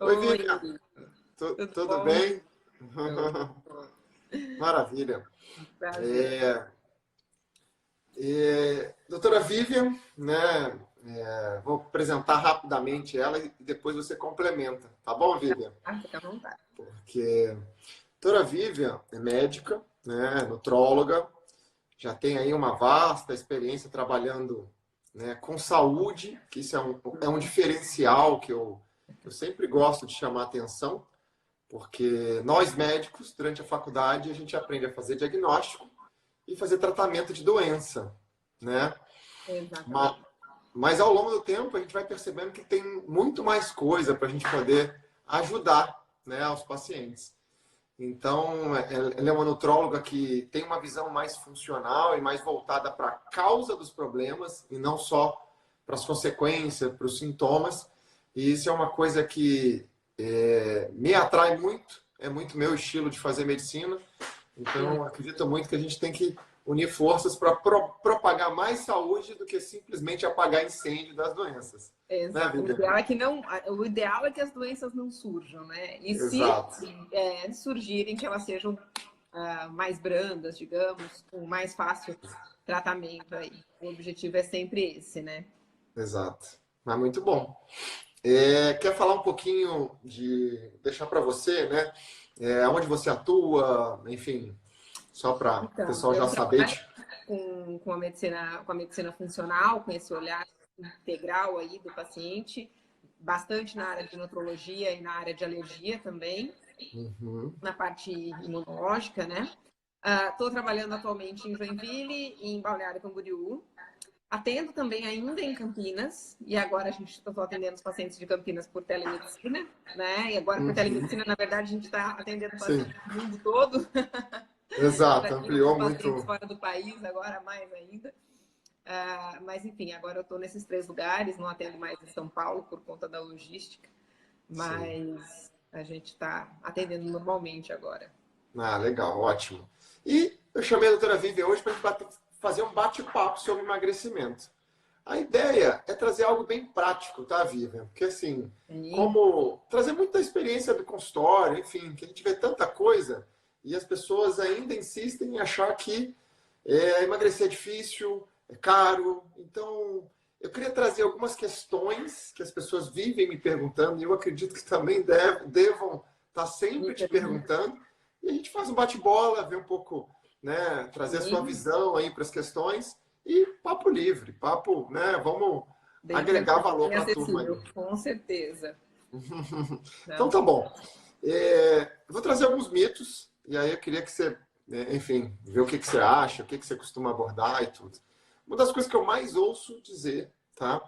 Oi, Oi, Vivian. tudo Tudo bom? bem? Tudo. Maravilha. Prazer. É, doutora Vivian, né? Vou apresentar rapidamente ela e depois você complementa, tá bom, Vivian? Fica à vontade. Porque a doutora Vivian é médica, né? Nutróloga, já tem aí uma vasta experiência trabalhando, né, com saúde, que isso é um diferencial que eu sempre gosto de chamar a atenção. Porque nós médicos, durante a faculdade, a gente aprende a fazer diagnóstico e fazer tratamento de doença, né? Ma- Exatamente. Mas ao longo do tempo a gente vai percebendo que tem muito mais coisa para a gente poder ajudar, né, aos pacientes. Então, ela é uma nutróloga que tem uma visão mais funcional e mais voltada para a causa dos problemas e não só para as consequências, para os sintomas. E isso é uma coisa que me atrai muito, é muito meu estilo de fazer medicina. Então, acredito muito que a gente tem que unir forças para propagar mais saúde do que simplesmente apagar incêndio das doenças. Né, Exato. O Viviane? ideal é que não, o ideal é que as doenças não surjam, né? E se Exato, surgirem, que elas sejam mais brandas, digamos, com mais fácil tratamento aí. O objetivo é sempre esse, né? exato. Mas muito bom. Quer falar um pouquinho deixar para você, né? Onde você atua, enfim, só para o Então, pessoal eu já saber. trabalho com a medicina funcional, com esse olhar integral aí do paciente, bastante na área de nutrologia e na área de alergia também, Uhum. na parte imunológica, né? Estou trabalhando atualmente em Joinville e em Balneário Camboriú. Atendo também ainda em Campinas, e agora a gente está atendendo os pacientes de Campinas por telemedicina, né? E agora por Uhum. telemedicina, na verdade, a gente está atendendo Sim, pacientes do mundo todo. exato, Já tínhamos ampliou pacientes muito. fora do país, agora mais ainda. Mas, enfim, agora eu estou nesses 3 lugares, não atendo mais em São Paulo por conta da logística, Sim. mas a gente está atendendo normalmente agora. Ah, legal, ótimo. E eu chamei a doutora Vivian hoje para a gente fazer um bate-papo sobre emagrecimento. A ideia é trazer algo bem prático, tá, Vivian? Porque, assim, Sim, como trazer muita experiência do consultório, enfim, que a gente vê tanta coisa e as pessoas ainda insistem em achar que emagrecer é difícil, é caro. Então, eu queria trazer algumas questões que as pessoas vivem me perguntando e eu acredito que também devam estar me sempre te pergunto. perguntando. E a gente faz um bate-bola, vê um pouco, né, trazer a sua Sim, visão aí para as questões e papo livre, papo, né, vamos bem agregar tranquilo, valor bem para a turma aí. acessível, com certeza. Então Não. tá bom. Eu vou trazer alguns mitos, e aí eu queria que você, enfim, ver o que você acha, o que você costuma abordar e tudo. Uma das coisas que eu mais ouço dizer, tá?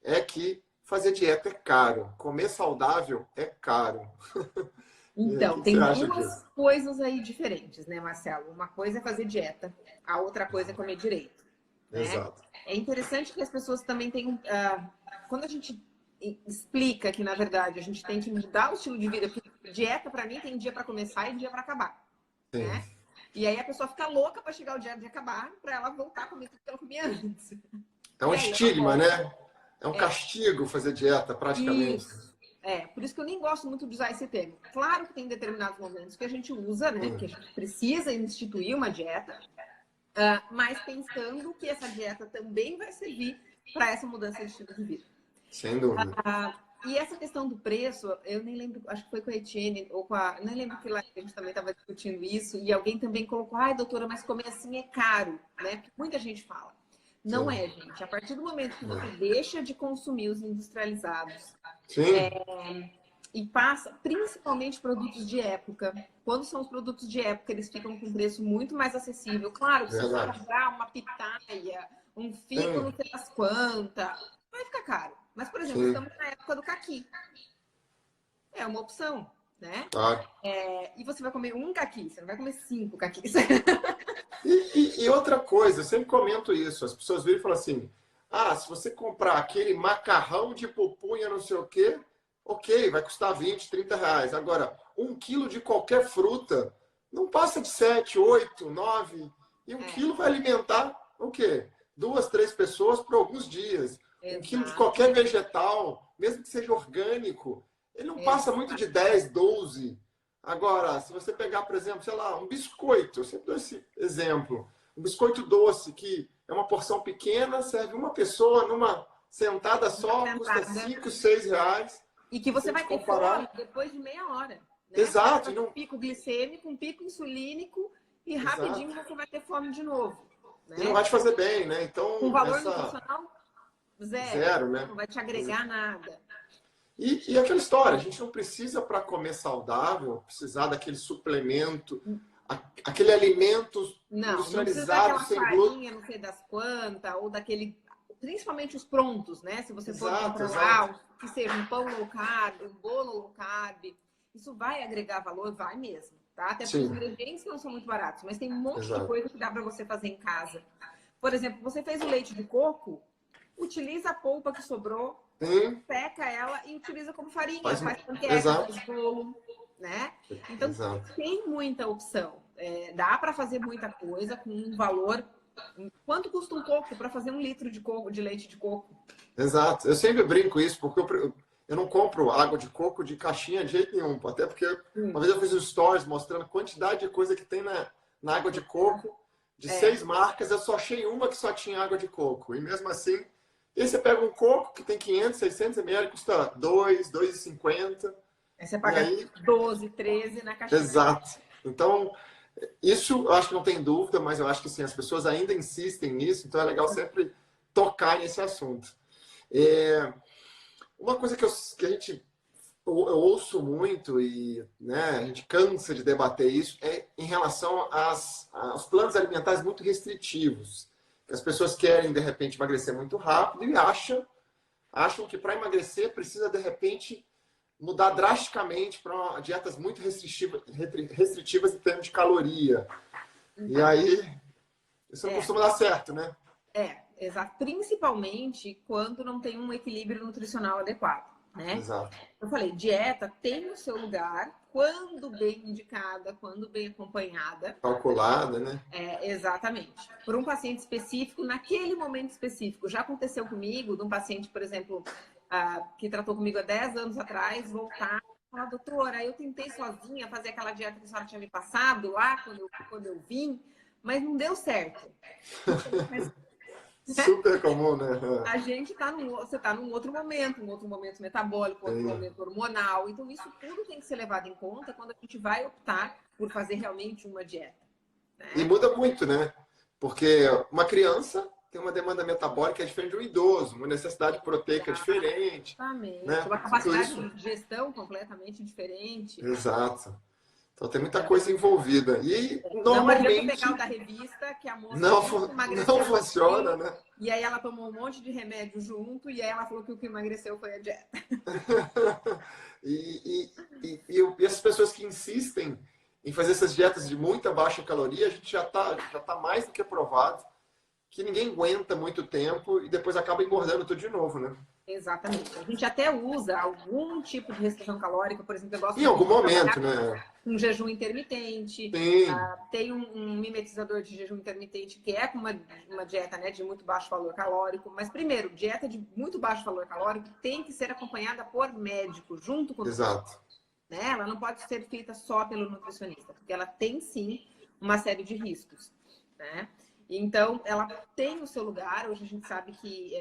É que fazer dieta é caro. Comer saudável é caro. E aí, o Então, que você tem acha duas disso? coisas aí diferentes, né, Marcelo? Uma coisa é fazer dieta, a outra coisa é comer direito, né? Exato. É interessante que as pessoas também tenham. Quando a gente explica que, na verdade, a gente tem que mudar o estilo de vida, porque dieta, para mim, tem dia para começar e dia para acabar, Sim. né? E aí a pessoa fica louca para chegar o dia de acabar, para ela voltar a comer tudo que ela comia antes. É um E aí ela estigma, volta. né? É um É, castigo fazer dieta, praticamente. isso. Por isso que eu nem gosto muito de usar esse termo. Claro que tem determinados momentos que a gente usa, né? Que a Sim, gente precisa instituir uma dieta, mas pensando que essa dieta também vai servir para essa mudança de estilo de vida. sem dúvida. E essa questão do preço, eu nem lembro, acho que foi com a Etienne ou com a. Não lembro que lá a gente também estava discutindo isso, e alguém também colocou, ai, doutora, mas comer assim é caro, né? Porque muita gente fala. Não Sim. é, gente. A partir do momento que você deixa de consumir os industrializados, Sim, e passa principalmente produtos de época. Quando são os produtos de época, eles ficam com preço muito mais acessível. Claro, se for verdade. comprar uma pitaia, um fico, Sim, não sei das quantas, vai ficar caro. Mas, por exemplo, sim, estamos na época do caqui. É uma opção, né? claro. E você vai comer um caqui, você não vai comer 5 caquis. E outra coisa, eu sempre comento isso, as pessoas viram e falam assim, ah, se você comprar aquele macarrão de pupunha não sei o quê, ok, vai custar 20, 30 reais. Agora, 1 quilo de qualquer fruta não passa de 7, 8, 9, e 1 quilo vai alimentar o quê? 2, 3 pessoas por alguns dias. 1 quilo de qualquer Exatamente. vegetal, mesmo que seja orgânico, ele não passa muito de 10, 12. Agora, se você pegar, por exemplo, sei lá, um biscoito, eu sempre dou esse exemplo. Um biscoito doce, que é uma porção pequena, serve uma pessoa numa sentada só, custa 5, 6 reais. E que você vai ter fome depois de meia hora. Né? Exato. Um pico glicêmico, um pico insulínico e rapidinho você vai ter fome de novo. Né? E não vai te fazer bem, né? Então, com valor nutricional zero, né? Não vai te agregar nada. E aquela história, a gente não precisa, para comer saudável, precisar daquele suplemento, aquele alimento industrializado, sem glúten. Não sei das quantas, ou daquele... Principalmente os prontos, né? Se você for comprar que seja um pão low carb, um bolo low carb, isso vai agregar valor? Vai mesmo, tá? Até porque os ingredientes não são muito baratos, mas tem um monte de coisa que dá para você fazer em casa. Por exemplo, você fez o leite de coco, utiliza a polpa que sobrou, seca ela e utiliza como farinha, faz panqueca, faz bolo, né? Então, tem muita opção. Dá para fazer muita coisa com um valor... Quanto custa um coco para fazer 1 litro de leite de coco? Exato. Eu sempre brinco isso, porque eu não compro água de coco de caixinha de jeito nenhum. Até porque uma vez eu fiz um stories mostrando a quantidade de coisa que tem na água de coco. De 6 marcas, eu só achei uma que só tinha água de coco. E mesmo assim, aí você pega um coco que tem 500, 600 ml, custa 2, 2,50. Aí você paga 12, 13 na caixinha. Exato. Então... Isso eu acho que não tem dúvida, mas eu acho que sim, as pessoas ainda insistem nisso, então é legal sempre tocar nesse assunto. Uma coisa que eu ouço muito e a gente cansa de debater isso é em relação aos planos alimentares muito restritivos. Que as pessoas querem, de repente, emagrecer muito rápido e acham que para emagrecer precisa, de repente, mudar drasticamente para dietas muito restritivas em termos de caloria. E aí, isso não costuma dar certo, né? Exato. Principalmente quando não tem um equilíbrio nutricional adequado, né? Exato. Eu falei, dieta tem o seu lugar, quando bem indicada, quando bem acompanhada. Calculada, né? Exatamente. Por um paciente específico, naquele momento específico. Já aconteceu comigo, de um paciente, por exemplo... que tratou comigo há 10 anos atrás, voltar e falar, doutora, eu tentei sozinha fazer aquela dieta que a senhora tinha me passado lá, quando eu vim, mas não deu certo. Super comum, né? A gente você está num outro momento, um outro momento metabólico, outro momento hormonal, então isso tudo tem que ser levado em conta quando a gente vai optar por fazer realmente uma dieta. Né? E muda muito, né? Porque uma criança tem uma demanda metabólica diferente de um idoso, uma necessidade proteica diferente. Exatamente. Né? Uma capacidade de digestão completamente diferente. Exato. Então tem muita coisa envolvida. E não normalmente... adianta pegar o da revista, que a moça não funciona, né? E aí ela tomou um monte de remédio junto, e aí ela falou que o que emagreceu foi a dieta. e essas pessoas que insistem em fazer essas dietas de muita baixa caloria, a gente já tá mais do que provado que ninguém aguenta muito tempo e depois acaba engordando tudo de novo, né? Exatamente. A gente até usa algum tipo de restrição calórica, por exemplo, eu gosto em algum momento, né? Um jejum intermitente. Sim. Tem um mimetizador de jejum intermitente que é uma dieta, né, de muito baixo valor calórico. Mas, primeiro, dieta de muito baixo valor calórico tem que ser acompanhada por médico, junto com o Exato. Né? Ela não pode ser feita só pelo nutricionista, porque ela tem, sim, uma série de riscos, né? Então, ela tem o seu lugar. Hoje a gente sabe que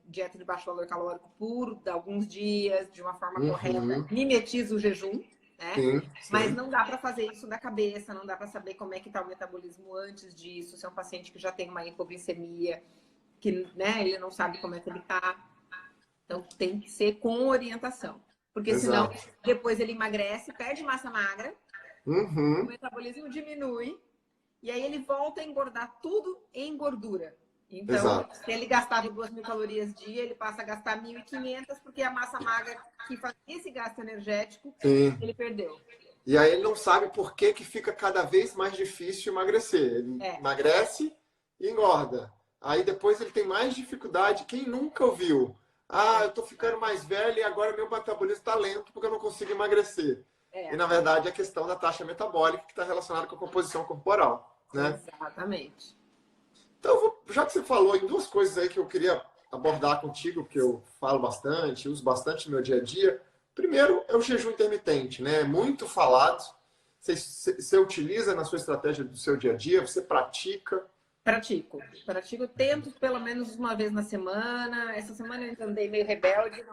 dieta de baixo valor calórico por alguns dias, de uma forma correta, mimetiza o jejum, né? Sim. Mas não dá para fazer isso da cabeça, não dá para saber como é que está o metabolismo antes disso. Se é um paciente que já tem uma hipoglicemia, que, né, ele não sabe como é que ele está. Então, tem que ser com orientação. Porque senão, depois ele emagrece, perde massa magra, o metabolismo diminui, e aí ele volta a engordar tudo em gordura. Então, se ele gastava 2.000 calorias dia, ele passa a gastar 1.500, porque a massa magra que fazia esse gasto energético, ele perdeu. E aí ele não sabe por que fica cada vez mais difícil emagrecer. Ele emagrece e engorda. Aí depois ele tem mais dificuldade. Quem nunca ouviu? Eu tô ficando mais velho e agora meu metabolismo está lento porque eu não consigo emagrecer. E na verdade é a questão da taxa metabólica que está relacionada com a composição corporal, né? Exatamente. Então, já que você falou em duas coisas aí que eu queria abordar contigo, que eu falo bastante, uso bastante no meu dia a dia, Primeiro é o jejum intermitente, né? Muito falado. Você utiliza na sua estratégia do seu dia a dia, você pratica. Pratico, tento pelo menos uma vez na semana. Essa semana eu andei meio rebelde,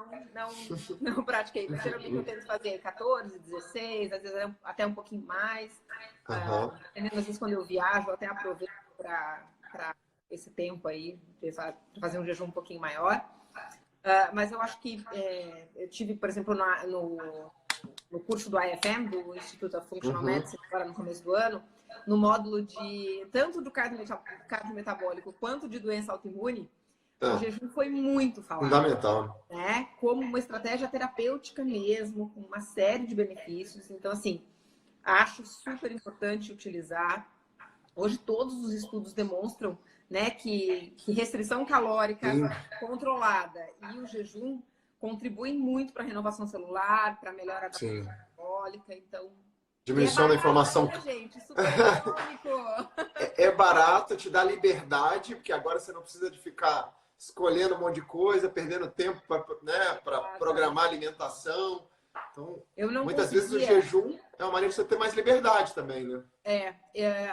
não pratiquei. Mas geralmente eu tento fazer 14, 16, às vezes até um pouquinho mais. Uhum. Às vezes quando eu viajo, eu até aproveito para esse tempo aí, fazer um jejum um pouquinho maior. Mas eu acho que eu tive, por exemplo, no curso do IFM, do Instituto of Functional Medicine, agora no começo do ano, no módulo de tanto do cardiometabólico quanto de doença autoimune, o jejum foi muito falado. Fundamental. Né? Como uma estratégia terapêutica mesmo, com uma série de benefícios. Então, assim, acho super importante utilizar. Hoje todos os estudos demonstram, né, que restrição calórica controlada e o jejum contribuem muito para a renovação celular, para a melhora da função metabólica. Então, diminuição da inflamação. Né, gente? Super econômico. É barato, te dá liberdade, porque agora você não precisa de ficar escolhendo um monte de coisa, perdendo tempo para programar a alimentação. Então, muitas vezes o jejum é uma maneira de você ter mais liberdade também, né?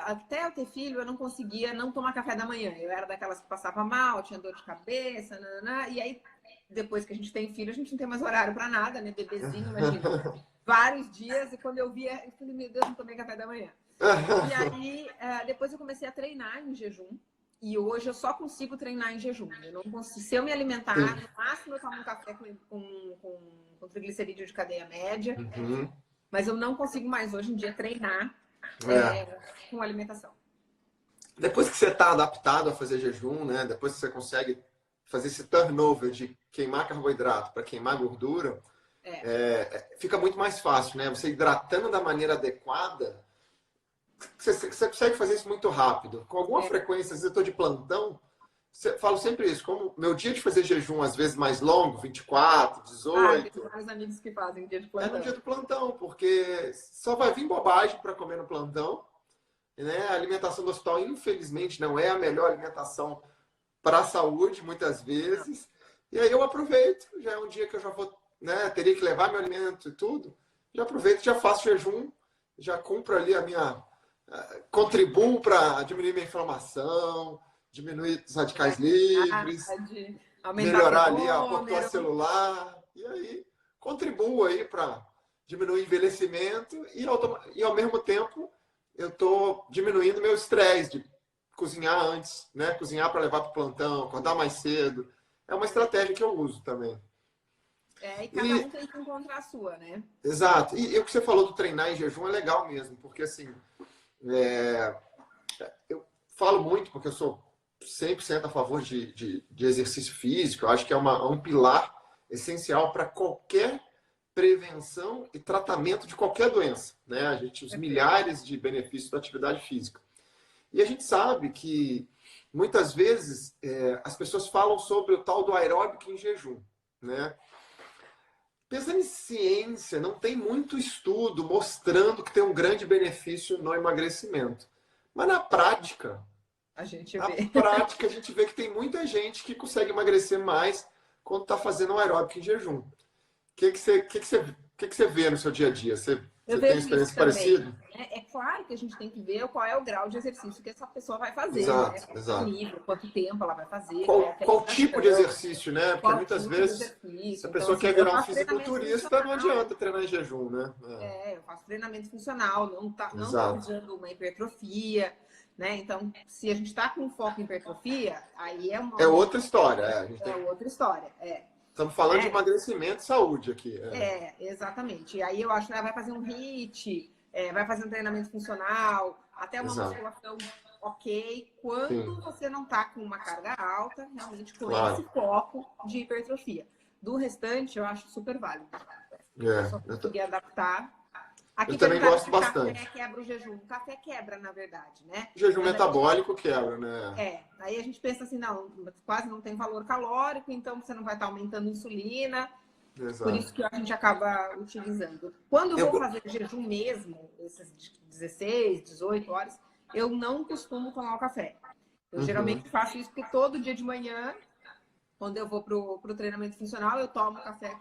Até eu ter filho, eu não conseguia não tomar café da manhã. Eu era daquelas que passava mal, tinha dor de cabeça, e aí, depois que a gente tem filho, a gente não tem mais horário para nada, né? Bebezinho, imagina. Vários dias, e quando eu via, eu falei, meu Deus, não tomei café da manhã. E aí, depois eu comecei a treinar em jejum. E hoje eu só consigo treinar em jejum. Eu não consigo, se eu me alimentar, no máximo eu tomo um café com triglicerídeo de cadeia média. Mas eu não consigo mais hoje em dia treinar com alimentação. Depois que você está adaptado a fazer jejum, né? Depois que você consegue fazer esse turnover de queimar carboidrato para queimar gordura, fica muito mais fácil, né? Você hidratando da maneira adequada, você consegue fazer isso muito rápido. Com alguma frequência, às vezes eu estou de plantão, falo sempre isso, como meu dia de fazer jejum, às vezes mais longo, 24, 18... tem vários amigos que fazem dia de plantão. É no dia do plantão, porque só vai vir bobagem para comer no plantão. Né? A alimentação do hospital, infelizmente, não é a melhor alimentação para a saúde, muitas vezes. E aí eu aproveito, já é um dia que eu já vou, né, teria que levar meu alimento e tudo, já aproveito, já faço jejum, já cumpro ali a minha... contribuo para diminuir minha inflamação, diminuir os radicais livres, melhorar ali a apoptose celular, e aí contribuo aí para diminuir o envelhecimento e ao mesmo tempo eu estou diminuindo meu estresse de cozinhar antes, né? Cozinhar para levar para o plantão, acordar mais cedo. É uma estratégia que eu uso também. E cada um tem que encontrar a sua, né? Exato. E o que você falou do treinar em jejum é legal mesmo, porque assim, eu falo muito, porque eu sou 100% a favor de exercício físico. Eu acho que é um pilar essencial para qualquer prevenção e tratamento de qualquer doença, né? Os milhares de benefícios da atividade física. E a gente sabe que muitas vezes as pessoas falam sobre o tal do aeróbico em jejum, né? Pensando em ciência, não tem muito estudo mostrando que tem um grande benefício no emagrecimento. Mas na prática, a gente vê que tem muita gente que consegue emagrecer mais quando está fazendo um aeróbico em jejum. O que você vê no seu dia a dia? Você tem uma experiência parecida? É claro que a gente tem que ver qual é o grau de exercício que essa pessoa vai fazer. Exato, né? exato. Nível, quanto tempo ela vai fazer. Qual tipo de exercício, né? Porque muitas vezes, se a pessoa quer virar um fisiculturista, não adianta treinar em jejum, né? Eu faço treinamento funcional, não estou usando uma hipertrofia. Né? Então, se a gente está com foco em hipertrofia, aí é outra história. Outra história, Estamos falando de emagrecimento e saúde aqui. Exatamente. E aí eu acho que ela vai fazer um HIIT, vai fazer um treinamento funcional, até uma musculação ok, quando você não está com uma carga alta, realmente com esse foco de hipertrofia. Do restante, eu acho super válido. Eu só consegui adaptar. Aqui eu também gosto bastante. Café quebra o jejum. O café quebra, na verdade, né? O jejum metabólico quebra, né? Aí a gente pensa assim, não, quase não tem valor calórico, então você não vai estar aumentando insulina. Exato. Por isso que a gente acaba utilizando. Quando eu vou fazer jejum mesmo, esses 16, 18 horas, eu não costumo tomar o café. Eu geralmente faço isso porque todo dia de manhã, quando eu vou pro treinamento funcional, eu tomo café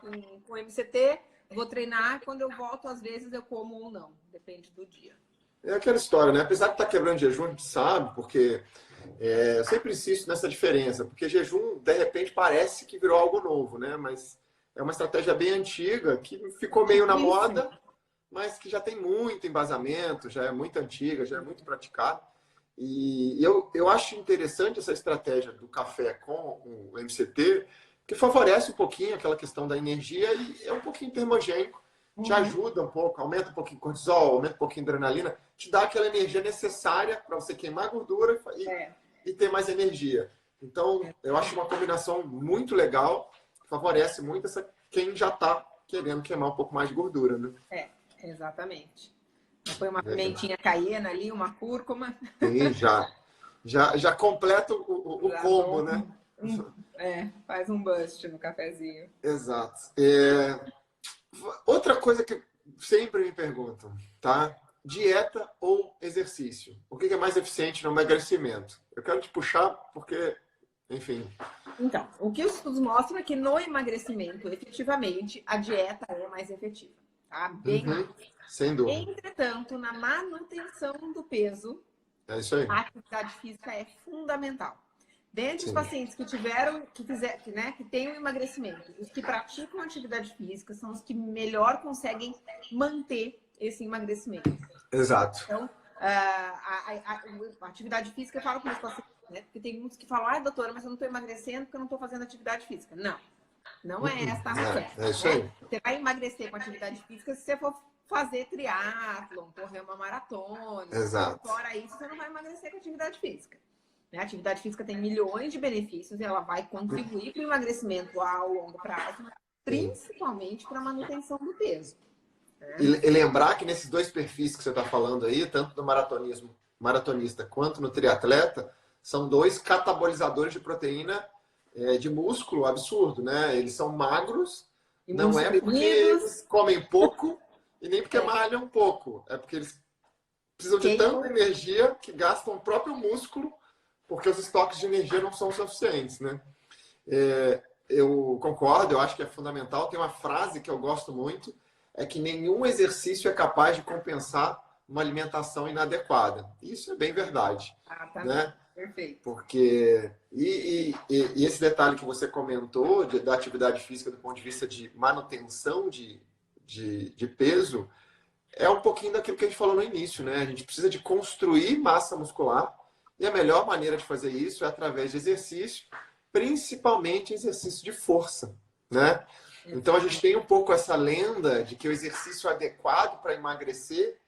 com MCT, vou treinar, quando eu volto, às vezes eu como ou não. Depende do dia. É aquela história, né? Apesar de estar quebrando jejum, a gente sabe, porque eu sempre insisto nessa diferença, porque jejum, de repente, parece que virou algo novo, né? Mas é uma estratégia bem antiga, que ficou meio na moda, mas que já tem muito embasamento, já é muito antiga, já é muito praticada. E eu acho interessante essa estratégia do café com o MCT, que favorece um pouquinho aquela questão da energia e é um pouquinho termogênico, te ajuda um pouco, aumenta um pouquinho o cortisol, aumenta um pouquinho a adrenalina, te dá aquela energia necessária para você queimar gordura e ter mais energia. Então, eu acho uma combinação muito legal, favorece muito quem já está querendo queimar um pouco mais de gordura, né? Exatamente. Põe uma pimentinha caiena ali, uma cúrcuma. Sim, já completa o combo, né? Faz um bust no cafezinho. Exato. Outra coisa que sempre me perguntam, tá? Dieta ou exercício? O que é mais eficiente no emagrecimento? Eu quero te puxar porque, enfim. Então, o que os estudos mostram é que no emagrecimento, efetivamente, a dieta é mais efetiva. Tá? Bem mais. Sem dúvida. Entretanto, na manutenção do peso, é isso aí. A atividade física é fundamental. Dentre os pacientes que têm um emagrecimento, os que praticam atividade física são os que melhor conseguem manter esse emagrecimento. Exato. Então, a atividade física, eu falo com os pacientes, né? Porque tem muitos que falam, doutora, mas eu não estou emagrecendo porque eu não estou fazendo atividade física. Não é essa a razão. É isso aí. Você vai emagrecer com atividade física se você for fazer triatlon, correr uma maratona. Exato. Fora isso, você não vai emagrecer com atividade física. A atividade física tem milhões de benefícios e ela vai contribuir para o emagrecimento a longo prazo, principalmente para a manutenção do peso. E lembrar que nesses dois perfis que você está falando aí, tanto do maratonista quanto no triatleta, são dois catabolizadores de proteína de músculo absurdo, né? Eles são magros, e não é porque eles comem pouco e nem porque malham pouco. É porque eles precisam de tanta energia que gastam o próprio músculo porque os estoques de energia não são suficientes, né? Eu concordo, eu acho que é fundamental. Tem uma frase que eu gosto muito, é que nenhum exercício é capaz de compensar uma alimentação inadequada. Isso é bem verdade. Né? Perfeito. Porque e esse detalhe que você comentou da atividade física do ponto de vista de manutenção de peso é um pouquinho daquilo que a gente falou no início, né? A gente precisa de construir massa muscular e a melhor maneira de fazer isso é através de exercício, principalmente exercício de força, né? Então a gente tem um pouco essa lenda de que o exercício adequado para emagrecer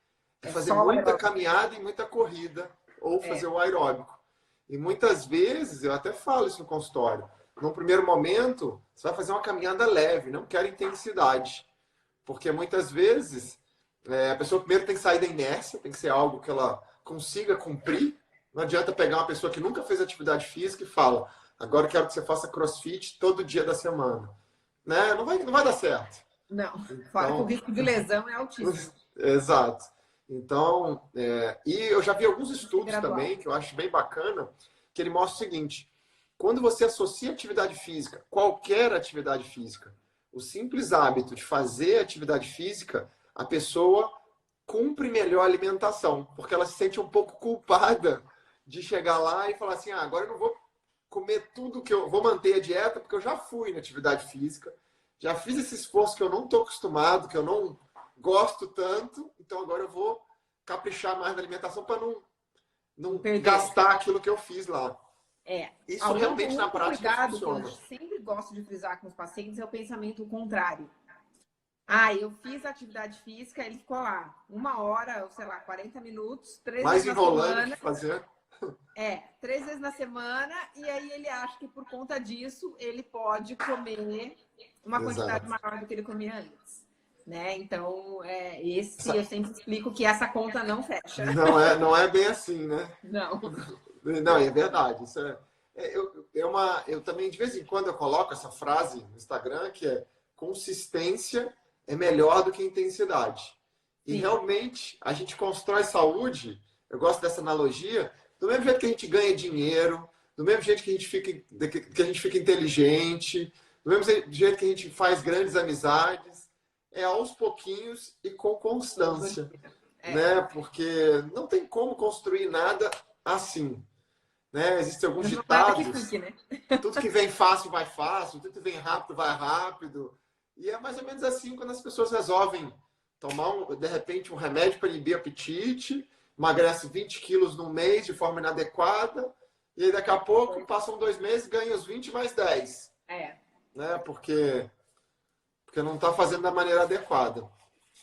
é fazer muita caminhada e muita corrida ou fazer o aeróbico. E muitas vezes, eu até falo isso no consultório, num primeiro momento, você vai fazer uma caminhada leve, não quer intensidade. Porque muitas vezes, a pessoa primeiro tem que sair da inércia, tem que ser algo que ela consiga cumprir. Não adianta pegar uma pessoa que nunca fez atividade física e fala, agora eu quero que você faça crossfit todo dia da semana. Né? Não vai dar certo. Não, então, o risco de lesão é altíssimo. Exato. Então, e eu já vi alguns estudos também, que eu acho bem bacana, que ele mostra o seguinte, quando você associa atividade física, qualquer atividade física, o simples hábito de fazer atividade física, a pessoa cumpre melhor a alimentação, porque ela se sente um pouco culpada de chegar lá e falar assim, agora eu não vou comer tudo que eu vou manter a dieta, porque eu já fui na atividade física, já fiz esse esforço que eu não estou acostumado, que eu não gosto tanto, então agora eu vou caprichar mais na alimentação para não gastar aquilo que eu fiz lá. Isso realmente na prática funciona. Que eu sempre gosto de frisar com os pacientes é o pensamento contrário. Eu fiz atividade física, ele ficou lá 1 hora, sei lá, 40 minutos, 3 mais vezes na enrolando semana. que fazer. 3 vezes na semana, e aí ele acha que por conta disso ele pode comer uma quantidade maior do que ele comia antes. Né? Então, eu sempre explico que essa conta não fecha. Não é bem assim, né? Não, é verdade. Isso eu também, de vez em quando, eu coloco essa frase no Instagram, que é consistência é melhor do que intensidade. E realmente, a gente constrói saúde, eu gosto dessa analogia, do mesmo jeito que a gente ganha dinheiro, do mesmo jeito que a gente fica inteligente, do mesmo jeito que a gente faz grandes amizades, é aos pouquinhos e com constância, É. né? Porque não tem como construir nada assim, né? Existem alguns Mas não é nada que ditados, fique, né? tudo que vem fácil vai fácil, tudo que vem rápido vai rápido. E é mais ou menos assim quando as pessoas resolvem tomar, de repente, um remédio para inibir apetite, emagrece 20 quilos num mês de forma inadequada, e aí daqui a pouco, passam 2 meses, ganha os 20 mais 10. É. Né? Porque não está fazendo da maneira adequada.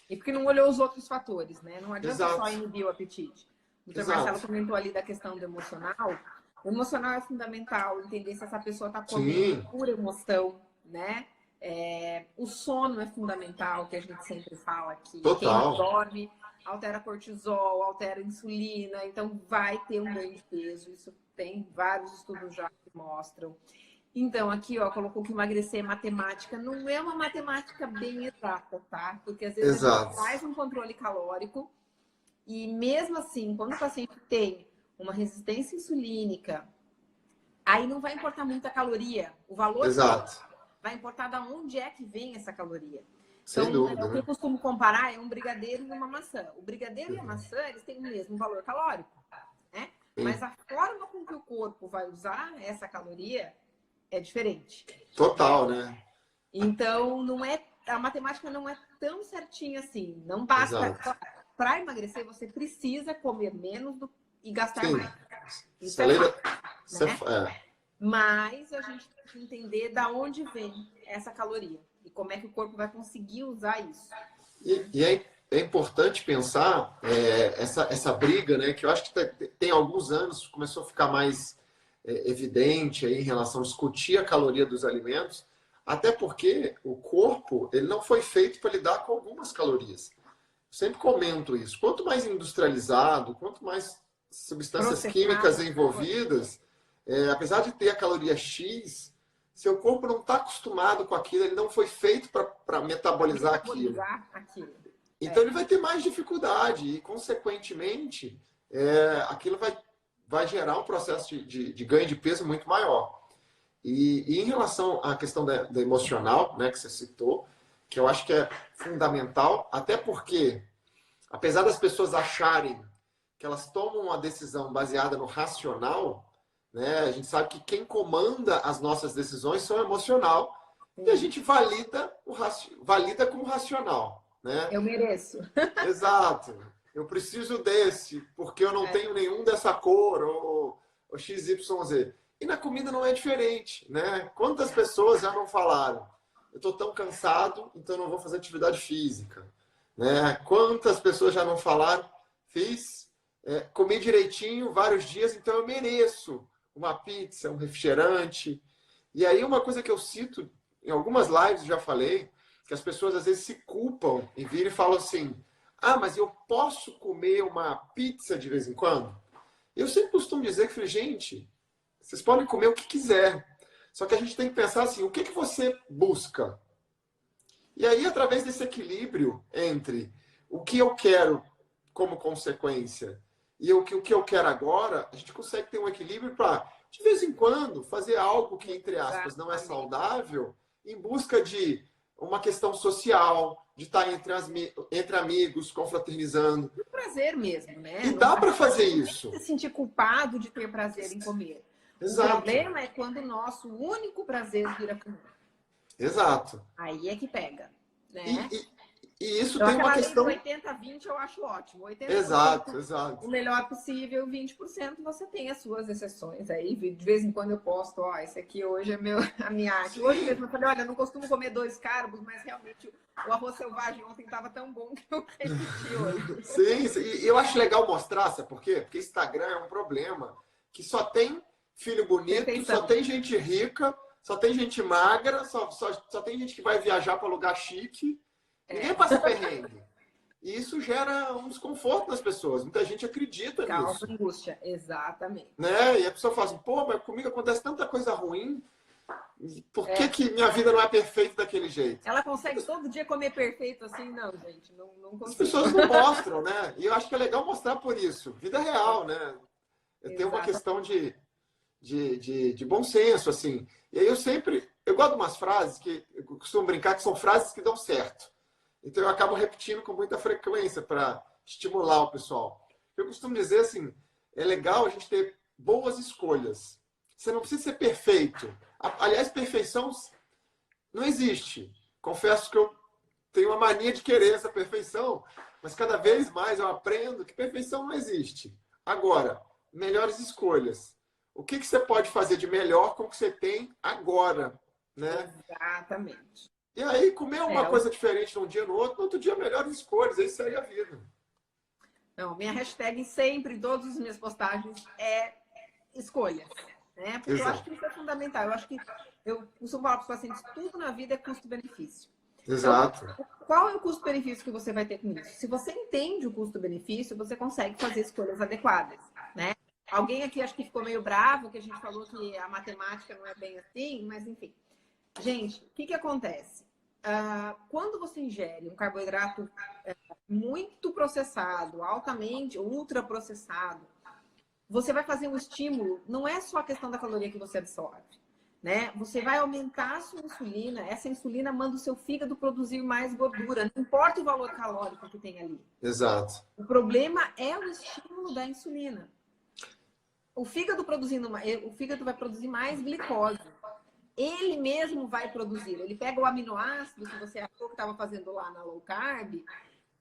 E porque não olhou os outros fatores, né? Não adianta Exato. só inibir o apetite. O Dr. Exato. Marcelo comentou ali da questão do emocional. O emocional é fundamental, entender se essa pessoa está comendo Sim. por emoção, né? O sono é fundamental, que a gente sempre fala aqui. Total. Quem não dorme altera cortisol, altera insulina, então vai ter um ganho de peso. Isso tem vários estudos já que mostram. Então, aqui, ó, colocou que emagrecer é matemática. Não é uma matemática bem exata, tá? Porque às vezes a gente faz um controle calórico e mesmo assim, quando o paciente tem uma resistência insulínica, aí não vai importar muito a caloria, o valor. Exato. Vai importar de onde é que vem essa caloria. Sem Então, dúvida, o que eu costumo comparar é um brigadeiro e uma maçã. O brigadeiro e a maçã, eles têm o mesmo valor calórico, né? Mas a forma com que o corpo vai usar essa caloria é diferente. Total, né? Então, a matemática não é tão certinha assim. Não basta. Para emagrecer, você precisa comer menos e gastar mais. Isso é fato, né? Mas a gente tem que entender da onde vem essa caloria e como é que o corpo vai conseguir usar isso. E é importante pensar essa briga, né? Que eu acho que tem alguns anos começou a ficar mais evidente aí em relação a discutir a caloria dos alimentos, até porque o corpo ele não foi feito para lidar com algumas calorias. Eu sempre comento isso. Quanto mais industrializado, quanto mais substâncias químicas envolvidas, apesar de ter a caloria X, seu corpo não está acostumado com aquilo, ele não foi feito para metabolizar aquilo. Então ele vai ter mais dificuldade e, consequentemente, aquilo vai gerar um processo de ganho de peso muito maior. E em relação à questão da emocional, né, que você citou, que eu acho que é fundamental, até porque, apesar das pessoas acharem que elas tomam uma decisão baseada no racional, né, a gente sabe que quem comanda as nossas decisões são o emocional, e a gente valida com o racional. Né? Eu mereço. Exato. Eu preciso desse, porque eu não tenho nenhum dessa cor, ou XYZ. E na comida não é diferente, né? Quantas pessoas já não falaram? Eu estou tão cansado, então não vou fazer atividade física. Né? Quantas pessoas já não falaram? Comi direitinho vários dias, então eu mereço uma pizza, um refrigerante. E aí uma coisa que eu cito, em algumas lives já falei, que as pessoas às vezes se culpam e viram e falam assim: ah, mas eu posso comer uma pizza de vez em quando? Eu sempre costumo dizer que, gente, vocês podem comer o que quiser. Só que a gente tem que pensar assim, o que você busca? E aí, através desse equilíbrio entre o que eu quero como consequência e o que eu quero agora, a gente consegue ter um equilíbrio para, de vez em quando, fazer algo que, entre aspas, não é saudável, em busca de uma questão social, de estar entre amigos, confraternizando. É prazer mesmo, né? E dá para fazer isso. Não se sentir culpado de ter prazer em comer. Exato. O problema é quando o nosso único prazer vira comer. Exato. Aí é que pega, né? E isso então, tem uma questão... 80-20 eu acho ótimo. 80% exato. o melhor possível, 20% você tem as suas exceções. Aí, de vez em quando eu posto, esse aqui hoje é a minha arte. Hoje mesmo eu falei, olha, eu não costumo comer 2 carbos, mas realmente o arroz selvagem ontem estava tão bom que eu repeti hoje. Sim, e eu acho legal mostrar, sabe por quê? Porque Instagram é um problema que só tem filho bonito, só tem gente rica, só tem gente magra, só tem gente que vai viajar para lugar chique. Ninguém passa perrengue. E isso gera um desconforto nas pessoas. Muita gente acredita nisso. Angústia, exatamente. Né? E a pessoa fala assim, pô, mas comigo acontece tanta coisa ruim. Por que minha vida não é perfeita daquele jeito? Ela consegue todo dia comer perfeito assim? Não, gente, não consigo. As pessoas não mostram, né? E eu acho que é legal mostrar por isso. Vida real, né? Tem uma questão de bom senso, assim. E aí eu gosto de umas frases que eu costumo brincar que são frases que dão certo. Então eu acabo repetindo com muita frequência para estimular o pessoal. Eu costumo dizer assim, é legal a gente ter boas escolhas. Você não precisa ser perfeito. Aliás, perfeição não existe. Confesso que eu tenho uma mania de querer essa perfeição, mas cada vez mais eu aprendo que perfeição não existe. Agora, melhores escolhas. O que você pode fazer de melhor com o que você tem agora, né? Exatamente. E aí, comer uma coisa diferente de um dia no outro dia melhores escolhas, aí segue a vida. Não, minha hashtag sempre, em todas as minhas postagens, é escolhas. Né? Porque eu acho que isso é fundamental. Eu acho que eu costumo falar para os pacientes, tudo na vida é custo-benefício. Exato. Então, qual é o custo-benefício que você vai ter com isso? Se você entende o custo-benefício, você consegue fazer escolhas adequadas, né? Alguém aqui acho que ficou meio bravo, que a gente falou que a matemática não é bem assim, mas enfim. Gente, o que acontece? Quando você ingere um carboidrato muito processado, altamente, ultraprocessado, você vai fazer um estímulo, não é só a questão da caloria que você absorve, né? Você vai aumentar a sua insulina, essa insulina manda o seu fígado produzir mais gordura, não importa o valor calórico que tem ali. Exato. O problema é o estímulo da insulina. O fígado vai produzir mais glicose. Ele mesmo vai produzir. Ele pega o aminoácido que você achou que estava fazendo lá na low carb,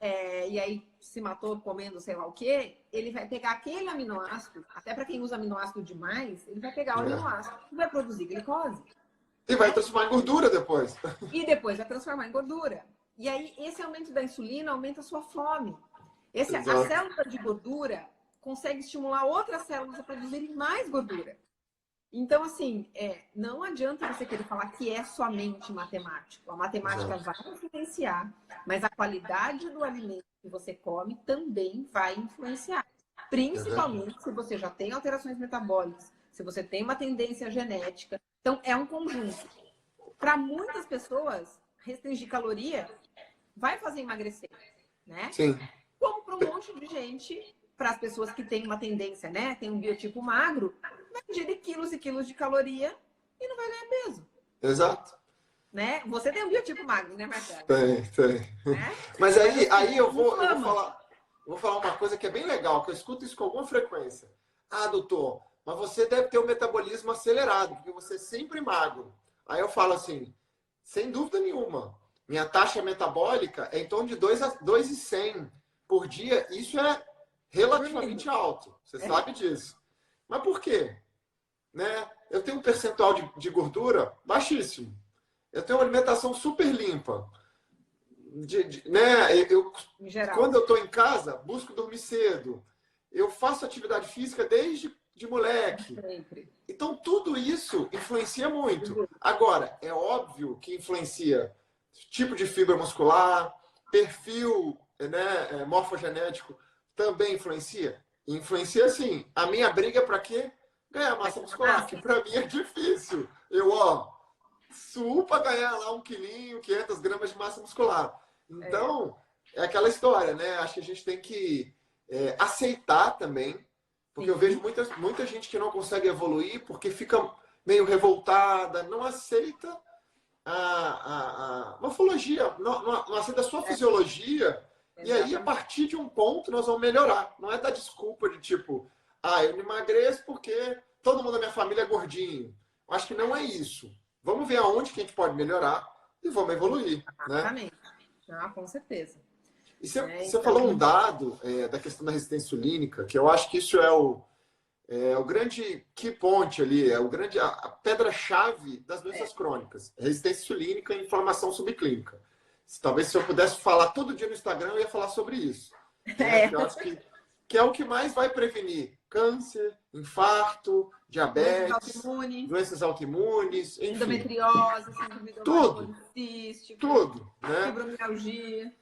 e aí se matou comendo sei lá o quê, ele vai pegar aquele aminoácido, até para quem usa aminoácido demais, ele vai pegar o aminoácido e vai produzir glicose. E vai transformar em gordura depois. E depois vai transformar em gordura. E aí, esse aumento da insulina aumenta a sua fome. A célula de gordura consegue estimular outras células a produzirem mais gordura. Então, assim, não adianta você querer falar que é somente matemático. A matemática vai influenciar, mas a qualidade do alimento que você come também vai influenciar. Principalmente se você já tem alterações metabólicas, se você tem uma tendência genética. Então, é um conjunto. Para muitas pessoas, restringir caloria vai fazer emagrecer, né? Sim. Como para um monte de gente, para as pessoas que têm uma tendência, né? Tem um biotipo magro, vai ingerir quilos e quilos de caloria e não vai ganhar peso. Exato. Né? Você tem um biotipo magro, né, Marcelo? Tem. Né? Mas aí eu vou falar uma coisa que é bem legal, que eu escuto isso com alguma frequência. Ah, doutor, mas você deve ter um metabolismo acelerado, porque você é sempre magro. Aí eu falo assim, sem dúvida nenhuma, minha taxa metabólica é em torno de 2,100 por dia. Isso é relativamente alto. Você sabe disso. Mas por quê? Né? Eu tenho um percentual de gordura baixíssimo. Eu tenho uma alimentação super limpa. Né? Quando eu estou em casa, busco dormir cedo. Eu faço atividade física desde de moleque. Sempre. Então, tudo isso influencia muito. Agora, é óbvio que influencia tipo de fibra muscular, perfil, né, morfogenético, também influencia. Influencia, sim. A minha briga é para quê? Ganhar massa muscular, que para mim é difícil. Eu, suo para ganhar lá 1 quilinho, 500 gramas de massa muscular. Então, é aquela história, né? Acho que a gente tem que aceitar também, porque eu vejo muita gente que não consegue evoluir porque fica meio revoltada, não aceita a morfologia, não aceita a sua fisiologia. E aí, a partir de um ponto, nós vamos melhorar. Não é dar desculpa de tipo, eu não emagreço porque todo mundo da minha família é gordinho. Eu acho que não é isso. Vamos ver aonde que a gente pode melhorar e vamos evoluir. Exatamente. Né? Com certeza. E você falou um dado da questão da resistência insulínica, que eu acho que isso é o grande key point ali, a pedra-chave das doenças crônicas. Resistência insulínica e inflamação subclínica. Talvez se eu pudesse falar todo dia no Instagram, eu ia falar sobre isso. Né? Eu acho que é o que mais vai prevenir câncer, infarto, diabetes, doenças autoimunes, enfim. Endometriose, síndrome do ovário policístico, tudo, né? fibromialgia.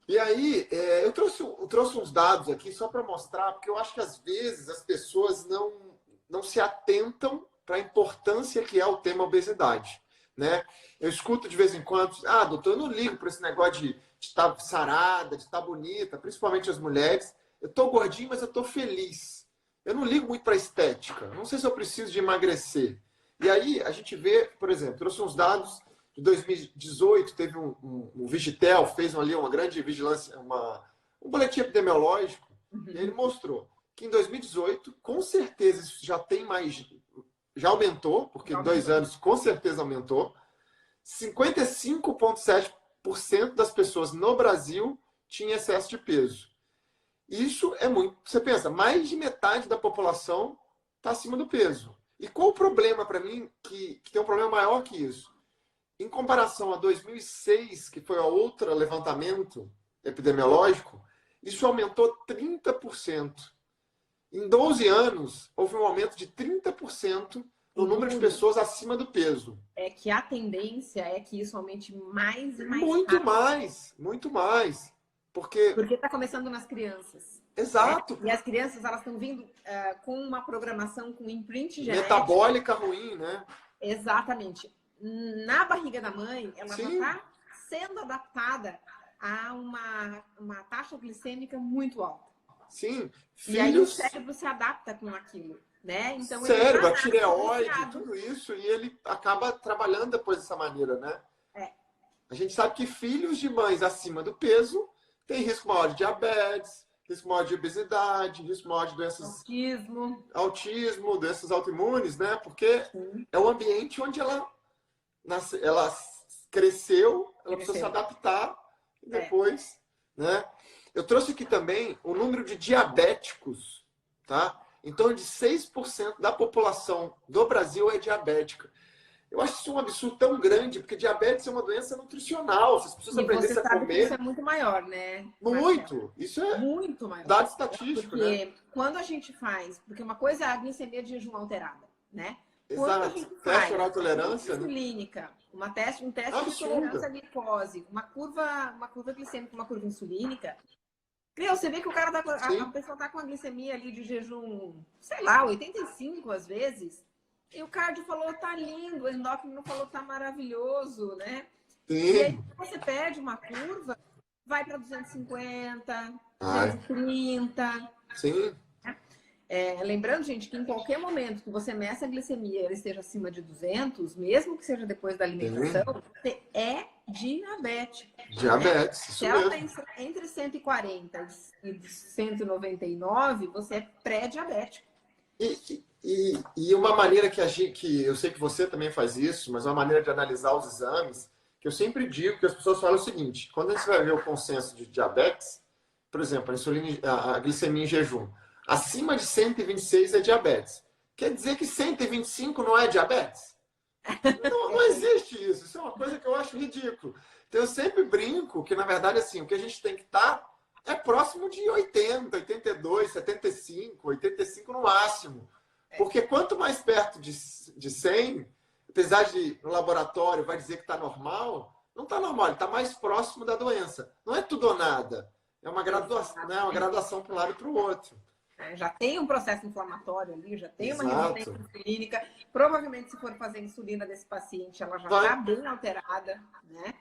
E aí, eu trouxe uns dados aqui só para mostrar, porque eu acho que às vezes as pessoas não se atentam para a importância que é o tema obesidade. Né? Eu escuto de vez em quando, doutor, eu não ligo para esse negócio de estar sarada, de estar bonita, principalmente as mulheres. Eu estou gordinho, mas eu estou feliz. Eu não ligo muito para estética. Não sei se eu preciso de emagrecer. E aí a gente vê, por exemplo, trouxe uns dados De 2018, teve o Vigitel, fez ali uma grande vigilância, um boletim epidemiológico, e ele mostrou que em 2018, com certeza, isso já aumentou, porque em 2 anos com certeza aumentou. 55,7% das pessoas no Brasil tinha excesso de peso. Isso é muito. Você pensa, mais de metade da população está acima do peso. E qual o problema para mim, que tem um problema maior que isso? Em comparação a 2006, que foi a outro levantamento epidemiológico, isso aumentou 30%. Em 12 anos, houve um aumento de 30% no número de pessoas acima do peso. É que a tendência é que isso aumente mais e mais Muito rápido. mais, muito mais. Porque está começando nas crianças. exato. Né? E as crianças, elas estão vindo com uma programação, com imprint genético. Metabólica ruim, né? Exatamente. Na barriga da mãe, ela já Sim. está sendo adaptada a uma taxa glicêmica muito alta. Sim. E aí o cérebro se adapta com aquilo, né? Então, cérebro, a tireoide, tudo isso, e ele acaba trabalhando depois dessa maneira, né? A gente sabe que filhos de mães acima do peso têm risco maior de diabetes, risco maior de obesidade, risco maior de doenças... Autismo, doenças autoimunes, né? Porque é o ambiente onde ela cresceu, ela precisa se adaptar e depois, né? Eu trouxe aqui também o número de diabéticos, tá? Em torno de 6% da população do Brasil é diabética. Eu acho isso um absurdo tão grande, porque diabetes é uma doença nutricional. As pessoas aprendem a comer. Isso é muito maior, né? Muito. Marcelo? Isso é muito maior. Dado estatístico, porque né? Quando a gente faz, porque uma coisa é a glicemia de jejum alterada, né? Exato. Quando a gente teste oral tolerância, insulínica, um teste de tolerância à glicose, uma curva glicêmica, uma curva insulínica. Você vê que o cara a pessoa tá com a glicemia ali de jejum, sei lá, 85 às vezes. E o cardio falou, tá lindo, o endócrino falou, tá maravilhoso, né? Sim. E aí, você perde uma curva, vai para 250, 230. Sim. Lembrando, gente, que em qualquer momento que você meça a glicemia e ela esteja acima de 200, mesmo que seja depois da alimentação, você é diabético. Diabetes, isso Se ela mesmo. está entre 140 e 199, você é pré-diabético. E uma maneira que eu sei que você também faz isso, mas uma maneira de analisar os exames, que eu sempre digo que as pessoas falam o seguinte: quando a gente vai ver o consenso de diabetes, por exemplo, a glicemia em jejum, acima de 126 é diabetes. Quer dizer que 125 não é diabetes? Não existe isso. Isso é uma coisa que eu acho ridículo. Então eu sempre brinco que, na verdade, assim, o que a gente tem que estar é próximo de 80, 82, 75, 85 no máximo. Porque quanto mais perto de 100, apesar de no laboratório vai dizer que está normal, não está normal, ele está mais próximo da doença. Não é tudo ou nada. É uma graduação, né? Uma graduação para um lado e para o outro. Já tem um processo inflamatório ali, já tem uma resistência insulínica. Provavelmente, se for fazer insulina desse paciente, ela já está bem alterada, né?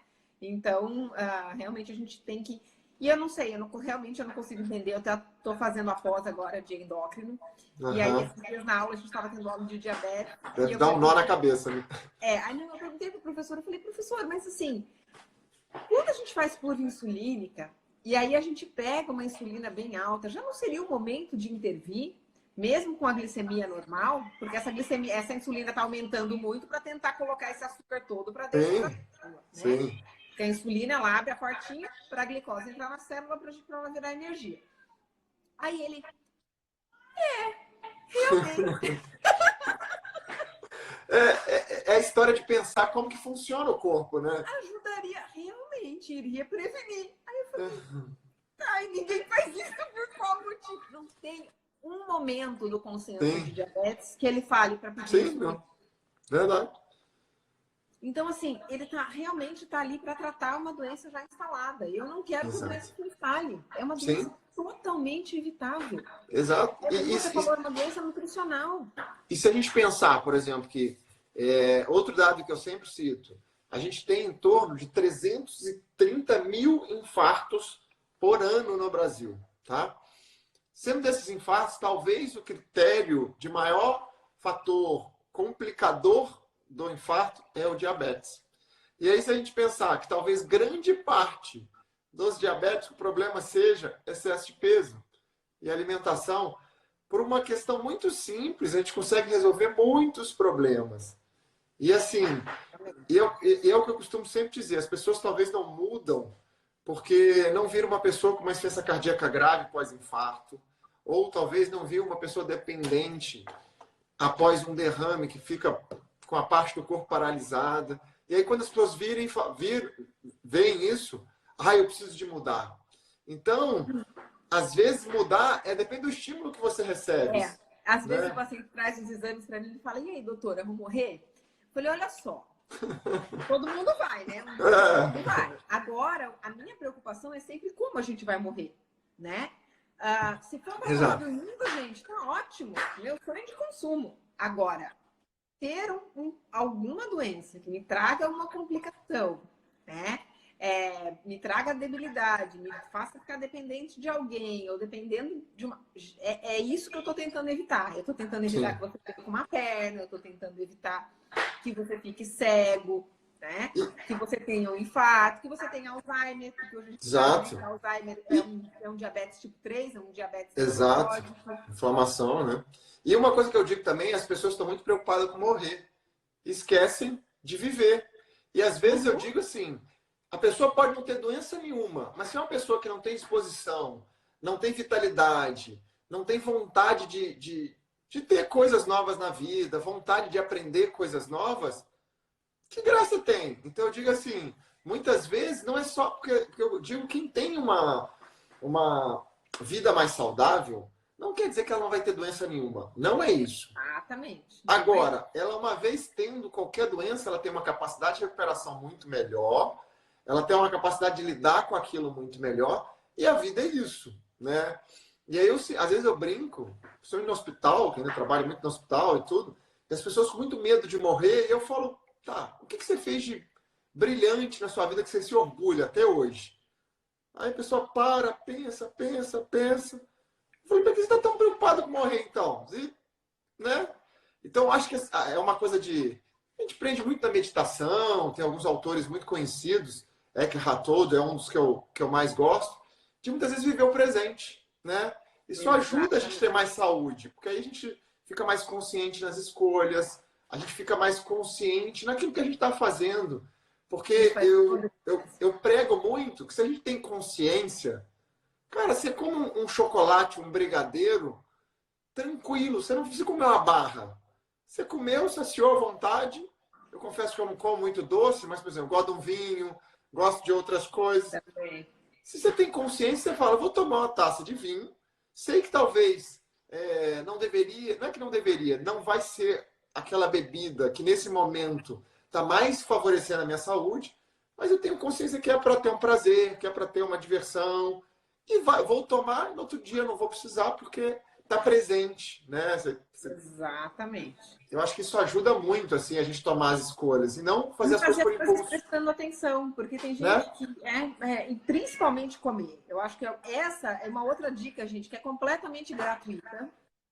Então, realmente a gente tem que... E eu não sei, realmente eu não consigo entender. Eu estou fazendo a pós agora de endócrino. E aí, esses dias na aula, a gente estava tendo aula de diabetes. Deve dar um nó na cabeça, né? Aí eu perguntei para o professor, eu falei, professor, mas assim, quando a gente faz curva insulínica, e aí a gente pega uma insulina bem alta, já não seria o momento de intervir, mesmo com a glicemia normal? Porque essa insulina está aumentando muito para tentar colocar esse açúcar todo para dentro da célula, né? Sim. Porque a insulina, ela abre a portinha para a glicose entrar na célula para ela virar energia. Aí ele... realmente... É a história de pensar como que funciona o corpo, né? Ajudaria, realmente, iria prevenir. Aí eu falei, ninguém faz isso por qual motivo? Não tem um momento do consenso de diabetes que ele fale para pedir isso. Não. Verdade. Então, assim, ele realmente está ali para tratar uma doença já instalada. Eu não quero que a doença se instale. É uma doença totalmente evitável. Exato. Você falou, é uma doença nutricional. E se a gente pensar, por exemplo, que outro dado que eu sempre cito, a gente tem em torno de 330 mil infartos por ano no Brasil, tá? Sendo desses infartos, talvez o critério de maior fator complicador do infarto é o diabetes. E aí, se a gente pensar que talvez grande parte dos diabéticos, o problema seja excesso de peso e alimentação, por uma questão muito simples, a gente consegue resolver muitos problemas. E assim, é o que eu costumo sempre dizer, as pessoas talvez não mudam porque não viram uma pessoa com uma insuficiência cardíaca grave pós-infarto, ou talvez não viram uma pessoa dependente após um derrame que fica com a parte do corpo paralisada. E aí quando as pessoas veem isso, eu preciso de mudar. Então, às vezes mudar depende do estímulo que você recebe. Às vezes o paciente traz os exames para mim e fala, e aí, doutora, vou morrer? Eu falei, olha só, todo mundo vai, né? Todo mundo vai. Agora, a minha preocupação é sempre como a gente vai morrer, né? Se for uma dormindo, gente, tá ótimo. Meu sonho de consumo. Agora, ter alguma doença que me traga uma complicação, né? Me traga debilidade, me faça ficar dependente de alguém, ou dependendo de uma... É isso que eu estou tentando evitar. Eu estou tentando evitar que você fique com uma perna, eu estou tentando evitar que você fique cego, né? Que você tenha um infarto, que você tenha Alzheimer, porque hoje a gente sabe que Alzheimer é um diabetes tipo 3, é um diabetes neurológico. Inflamação, né? E uma coisa que eu digo também, as pessoas estão muito preocupadas com morrer. Esquecem de viver. E às vezes eu digo assim, a pessoa pode não ter doença nenhuma, mas se é uma pessoa que não tem disposição, não tem vitalidade, não tem vontade de ter coisas novas na vida, vontade de aprender coisas novas, que graça tem? Então eu digo assim, muitas vezes não é só porque eu digo quem tem uma vida mais saudável, não quer dizer que ela não vai ter doença nenhuma. Não é isso. Exatamente. Agora, ela uma vez tendo qualquer doença, ela tem uma capacidade de recuperação muito melhor, ela tem uma capacidade de lidar com aquilo muito melhor, e a vida é isso, né? E aí, às vezes eu brinco, principalmente no hospital, que ainda trabalho muito no hospital e tudo, e as pessoas com muito medo de morrer, e eu falo, tá, o que você fez de brilhante na sua vida que você se orgulha até hoje? Aí a pessoa para, pensa. Eu falei, por que você está tão preocupado com morrer, então? E, né? Então, eu acho que é uma coisa de... A gente aprende muito na meditação, tem alguns autores muito conhecidos, Eckhart Tolle é um dos que eu mais gosto, de muitas vezes viver o presente, né? Isso ajuda a gente a ter mais saúde, porque aí a gente fica mais consciente nas escolhas, a gente fica mais consciente naquilo que a gente está fazendo. Porque eu prego muito que se a gente tem consciência, cara, você come um chocolate, um brigadeiro, tranquilo, você não precisa comer uma barra. Você comeu, saciou à vontade. Eu confesso que eu não como muito doce, mas, por exemplo, eu gosto de um vinho, gosto de outras coisas. Se você tem consciência, você fala, vou tomar uma taça de vinho, sei que talvez não deveria, não é que não deveria, não vai ser aquela bebida que nesse momento está mais favorecendo a minha saúde, mas eu tenho consciência que é para ter um prazer, que é para ter uma diversão, e vou tomar, no outro dia não vou precisar, porque está presente, né? Exatamente. Eu acho que isso ajuda muito, assim, a gente tomar as escolhas, e não fazer as coisas por impulso. Prestando atenção, porque tem gente, né? Que e principalmente comer. Eu acho que essa é uma outra dica, gente, que é completamente gratuita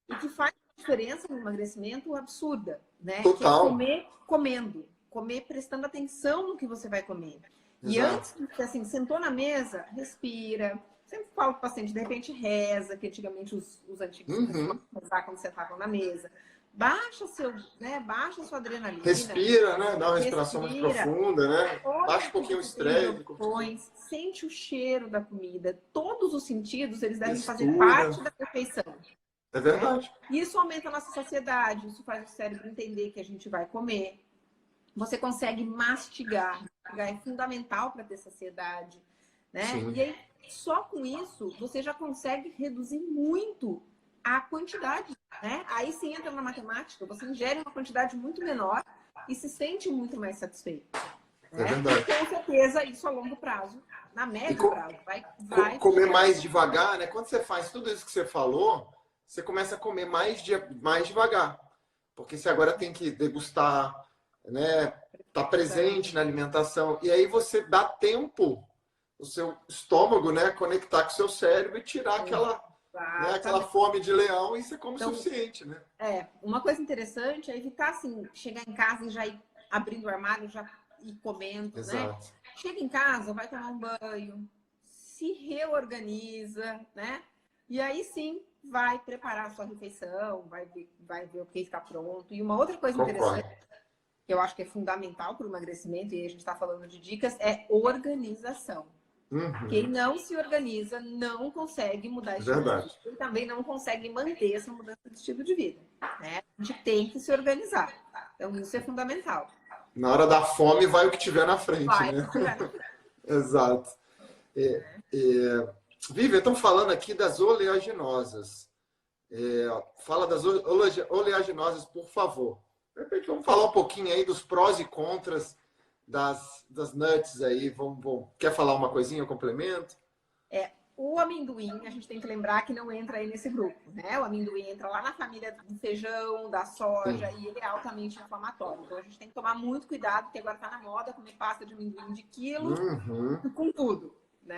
e que faz diferença no emagrecimento absurda, né? Total. Que é comer comendo, comer prestando atenção no que você vai comer. Exato. E antes, assim, sentou na mesa, respira. Sempre falo para o paciente, de repente reza, que antigamente os antigos rezavam quando sentavam na mesa. Baixa sua adrenalina. Respira, né? Dá uma respiração muito profunda, né? Baixa um pouquinho o estresse. Sente o cheiro da comida. Todos os sentidos, eles devem fazer parte da refeição. É verdade. Né? Isso aumenta a nossa saciedade, isso faz o cérebro entender que a gente vai comer. Você consegue mastigar. Mastigar é fundamental para ter saciedade. Né? E aí, só com isso, você já consegue reduzir muito a quantidade, né? Aí você entra na matemática, você ingere uma quantidade muito menor e se sente muito mais satisfeito. Né? É verdade. E com certeza, isso a longo prazo, na médio prazo, vai comer mais devagar, né? Quando você faz tudo isso que você falou, você começa a comer mais devagar. Porque você agora tem que degustar, né? Tá presente na alimentação. E aí você dá tempo o seu estômago, né, conectar com o seu cérebro e tirar aquela fome de leão e você come o suficiente, né? Uma coisa interessante é evitar, assim, chegar em casa e já ir abrindo o armário, já e comendo, né? Exato. Chega em casa, vai tomar um banho, se reorganiza, né? E aí sim vai preparar a sua refeição, vai ver o que está pronto. E uma outra coisa Concordo. interessante, que eu acho que é fundamental para o emagrecimento, e a gente está falando de dicas, é organização. Quem não se organiza não consegue mudar estilo de vida. E também não consegue manter essa mudança de estilo de vida. Né? A gente tem que se organizar. Então, isso é fundamental. Na hora da fome, vai o que tiver na frente, né? Exato. Vivian, estão falando aqui das oleaginosas. Fala das oleaginosas, por favor. De repente, vamos falar um pouquinho aí dos prós e contras das nuts aí. Quer falar uma coisinha, um complemento? O amendoim, a gente tem que lembrar que não entra aí nesse grupo, né? O amendoim entra lá na família do feijão, da soja, e ele é altamente inflamatório. Então, a gente tem que tomar muito cuidado, porque agora está na moda comer pasta de amendoim de quilo com tudo, né?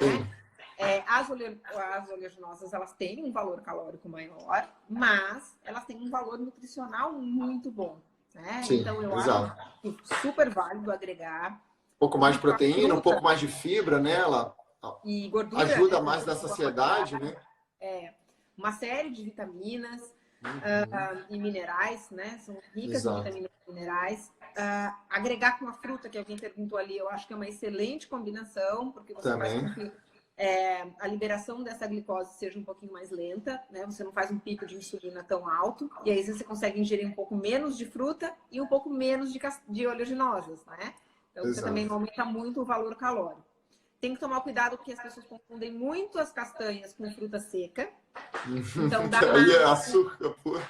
As oleaginosas, elas têm um valor calórico maior, mas elas têm um valor nutricional muito bom, né? Sim, então, eu exato. acho super válido agregar. Um pouco mais de proteína, um pouco mais de fibra nela. E gordura, ajuda mais na saciedade, né? Uma série de vitaminas e minerais, né? São ricas em vitaminas e minerais. Agregar com a fruta, que alguém perguntou ali, eu acho que é uma excelente combinação, porque você faz com que a liberação dessa glicose seja um pouquinho mais lenta, né? Você não faz um pico de insulina tão alto, e aí você consegue ingerir um pouco menos de fruta e um pouco menos de oleaginosas, né? Então, você também não aumenta muito o valor calórico. Tem que tomar cuidado porque as pessoas confundem muito as castanhas com fruta seca. Então, açúcar puro.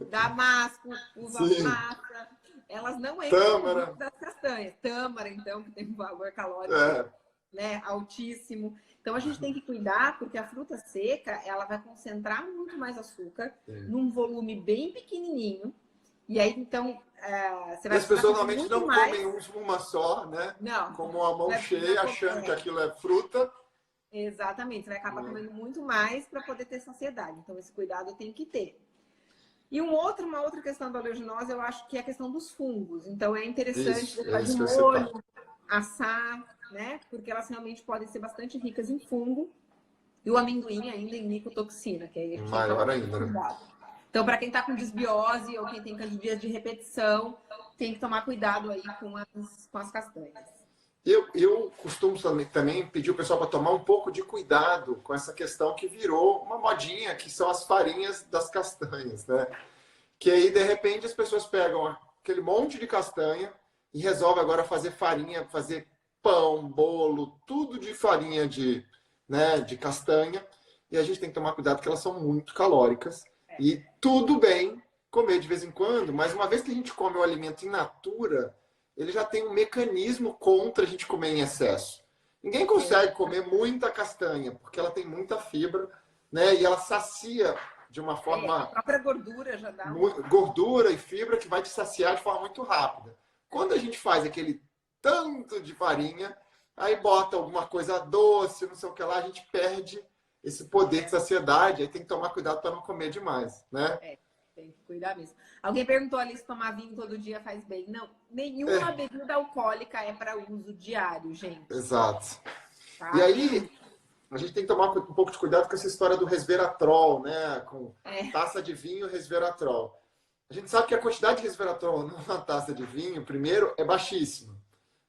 Damasco, uva passa. Elas não entram no grupo das castanhas. Tâmara, então, que tem um valor calórico né, altíssimo. Então, a gente tem que cuidar porque a fruta seca, ela vai concentrar muito mais açúcar num volume bem pequenininho. E aí, então, você vai... As pessoas normalmente não comem uma só, né? Não. Como a mão cheia, achando que aquilo é fruta. Exatamente. Você vai acabar comendo muito mais para poder ter saciedade. Então, esse cuidado tem que ter. E uma outra questão da oleaginose, eu acho que é a questão dos fungos. Então, é interessante fazer um molho, assar, né? Porque elas realmente podem ser bastante ricas em fungo. E o amendoim ainda em micotoxina, que aí a gente maior ainda, né? Então, para quem está com desbiose ou quem tem candidíase de repetição, tem que tomar cuidado aí com as castanhas. Eu costumo também pedir o pessoal para tomar um pouco de cuidado com essa questão que virou uma modinha, que são as farinhas das castanhas, né? Que aí, de repente, as pessoas pegam aquele monte de castanha e resolvem agora fazer farinha, fazer pão, bolo, tudo de farinha de castanha. E a gente tem que tomar cuidado porque elas são muito calóricas. E tudo bem comer de vez em quando, mas uma vez que a gente come o alimento in natura, ele já tem um mecanismo contra a gente comer em excesso. Ninguém consegue comer muita castanha, porque ela tem muita fibra, né? E ela sacia de uma forma... a própria gordura já dá. Gordura e fibra que vai te saciar de forma muito rápida. Quando a gente faz aquele tanto de farinha, aí bota alguma coisa doce, não sei o que lá, a gente perde esse poder de saciedade, aí tem que tomar cuidado para não comer demais, né? Tem que cuidar mesmo. Alguém perguntou ali se tomar vinho todo dia faz bem. Não, nenhuma bebida alcoólica é para uso diário, gente. Exato. Tá? E aí, a gente tem que tomar um pouco de cuidado com essa história do resveratrol, né? Com taça de vinho, resveratrol. A gente sabe que a quantidade de resveratrol numa taça de vinho, primeiro, é baixíssima,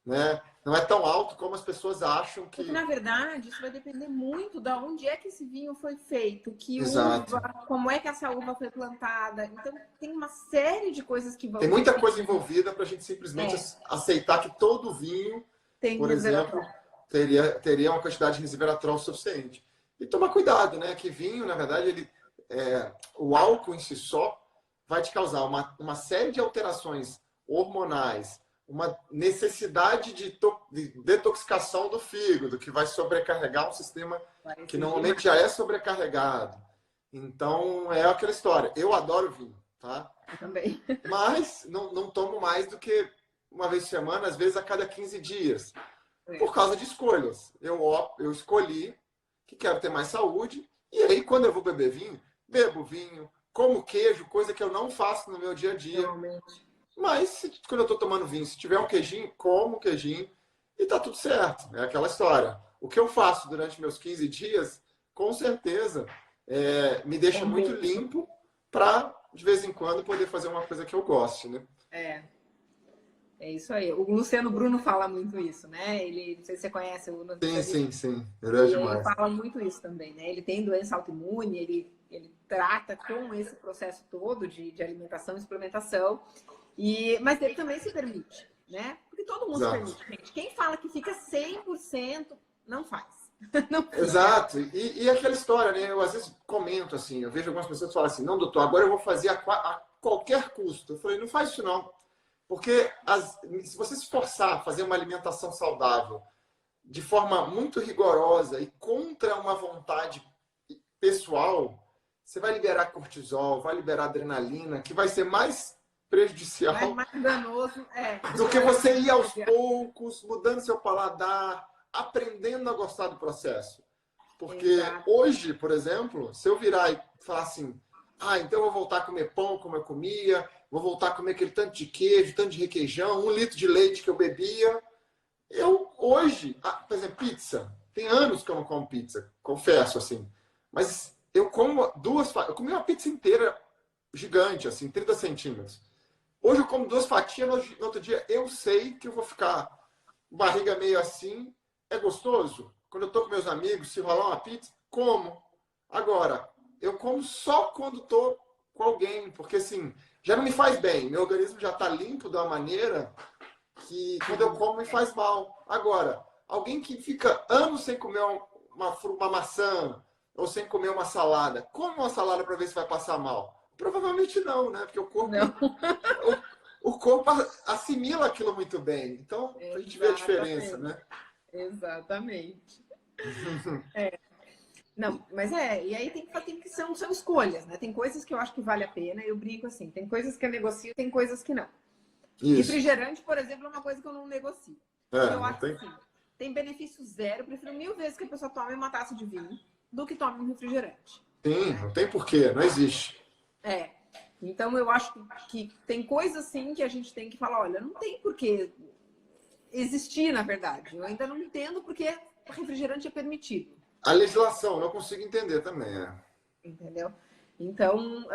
né? Não é tão alto como as pessoas acham que... Porque, na verdade, isso vai depender muito de onde é que esse vinho foi feito, que uva, como é que essa uva foi plantada. Então, tem uma série de coisas que vão... Tem muita coisa envolvida para a gente simplesmente aceitar que todo vinho, por exemplo, teria uma quantidade de resveratrol suficiente. E tomar cuidado, né? Que vinho, na verdade, o álcool em si só vai te causar uma série de alterações hormonais, uma necessidade de detoxicação do fígado, que vai sobrecarregar um sistema que normalmente já é sobrecarregado. Então, é aquela história. Eu adoro vinho, tá? Eu também. Mas não tomo mais do que uma vez por semana, às vezes a cada 15 dias. Por causa de escolhas. Eu escolhi que quero ter mais saúde, e aí, quando eu vou beber vinho, bebo vinho, como queijo, coisa que eu não faço no meu dia a dia. Realmente. Mas quando eu estou tomando vinho, se tiver um queijinho, como um queijinho e tá tudo certo. É aquela história. O que eu faço durante meus 15 dias, com certeza, me deixa muito limpo para, de vez em quando, poder fazer uma coisa que eu goste, né? É isso aí. O Luciano Bruno fala muito isso, né? Ele, não sei se você conhece o Sim. Ele é demais. Ele fala muito isso também, né? Ele tem doença autoimune, ele trata com esse processo todo de alimentação e suplementação, mas ele também se permite, né? Porque todo mundo se permite, gente. Quem fala que fica 100% não faz. Não fica. Exato. E aquela história, né? Eu às vezes comento assim, eu vejo algumas pessoas que falam assim, não, doutor, agora eu vou fazer a qualquer custo. Eu falei, não faz isso não. Porque se você se forçar a fazer uma alimentação saudável de forma muito rigorosa e contra uma vontade pessoal, você vai liberar cortisol, vai liberar adrenalina, que vai ser mais prejudicial mais danoso, do que você ir aos poucos, mudando seu paladar, aprendendo a gostar do processo. Porque hoje, por exemplo, se eu virar e falar assim, então eu vou voltar a comer pão como eu comia, vou voltar a comer aquele tanto de queijo, tanto de requeijão, 1 litro de leite que eu bebia. Eu hoje, por exemplo, pizza. Tem anos que eu não como pizza, confesso assim. Mas eu como eu comi uma pizza inteira gigante, assim, 30 centímetros. Hoje eu como 2 fatias, no outro dia eu sei que eu vou ficar barriga meio assim. É gostoso? Quando eu tô com meus amigos, se rolar uma pizza, como. Agora, eu como só quando tô com alguém, porque assim, já não me faz bem. Meu organismo já tá limpo de uma maneira que quando eu como me faz mal. Agora, alguém que fica anos sem comer uma maçã ou sem comer uma salada, come uma salada para ver se vai passar mal? Provavelmente não, né? Porque o corpo assimila aquilo muito bem. Então, a gente vê a diferença, né? Exatamente. Não, mas e aí tem que são escolhas, né? Tem coisas que eu acho que vale a pena, eu brinco assim, tem coisas que eu negocio, tem coisas que não. Isso. Refrigerante, por exemplo, é uma coisa que eu não negocio. Eu acho que assim, tem benefício zero, eu prefiro 1000 vezes que a pessoa tome uma taça de vinho do que tome um refrigerante. Sim, não tem porquê, não existe. Então eu acho que tem coisas assim que a gente tem que falar, olha, não tem porquê existir, na verdade. Eu ainda não entendo porque refrigerante é permitido. A legislação, não consigo entender também. Entendeu? Então,